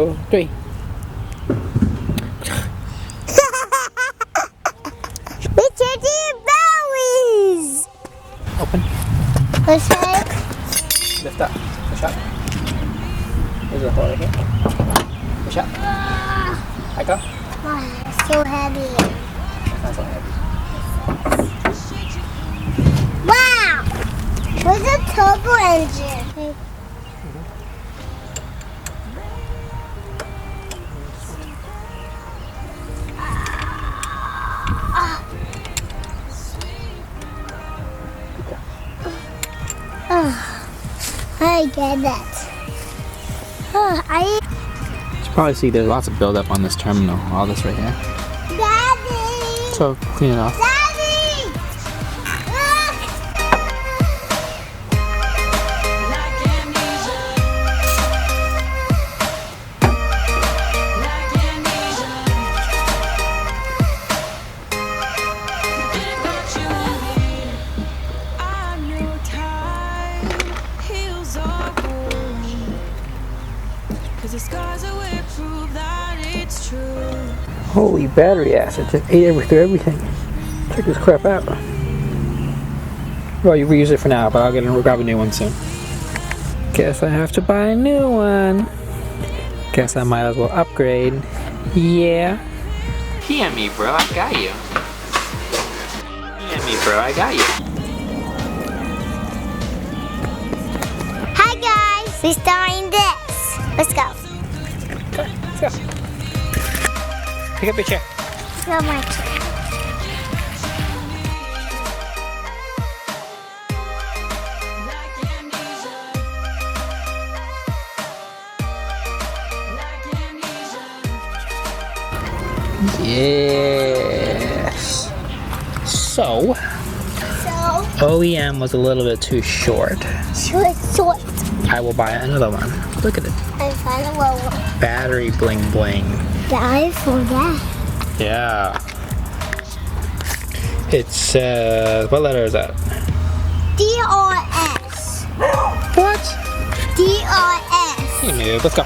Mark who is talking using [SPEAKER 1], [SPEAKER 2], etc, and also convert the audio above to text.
[SPEAKER 1] 2, 3.
[SPEAKER 2] We're changing berries.
[SPEAKER 1] Open.
[SPEAKER 2] This way.
[SPEAKER 1] Lift up. Push up. There's a hole right here. Push up. Let go.
[SPEAKER 2] Oh, it's so heavy.
[SPEAKER 1] That's so heavy.
[SPEAKER 2] Wow! Where's the turbo engine? I get that.
[SPEAKER 1] You should probably see there's lots of buildup on this terminal. All this right here.
[SPEAKER 2] Daddy!
[SPEAKER 1] So clean it off.
[SPEAKER 2] Daddy! Look!
[SPEAKER 3] The scars away prove that it's true.
[SPEAKER 1] Holy battery acid, just ate through everything. Check this crap out. Well, you reuse it for now, but I'll grab a new one soon. Guess I have to buy a new one. Guess I might as well upgrade. Yeah. PM me, bro, I got you. PM me, bro, I got you.
[SPEAKER 2] Hi guys, we're starting this. Let's go.
[SPEAKER 1] Okay, let's go. Pick up your chair.
[SPEAKER 2] So much.
[SPEAKER 1] Yes. So, OEM was a little bit too short.
[SPEAKER 2] Short.
[SPEAKER 1] I will buy another one. Look at it.
[SPEAKER 2] I found a little one.
[SPEAKER 1] Battery bling bling.
[SPEAKER 2] Die for that.
[SPEAKER 1] Yeah. It says, what letter is that?
[SPEAKER 2] DRS.
[SPEAKER 1] What?
[SPEAKER 2] DRS.
[SPEAKER 1] Hey, noob, let's go.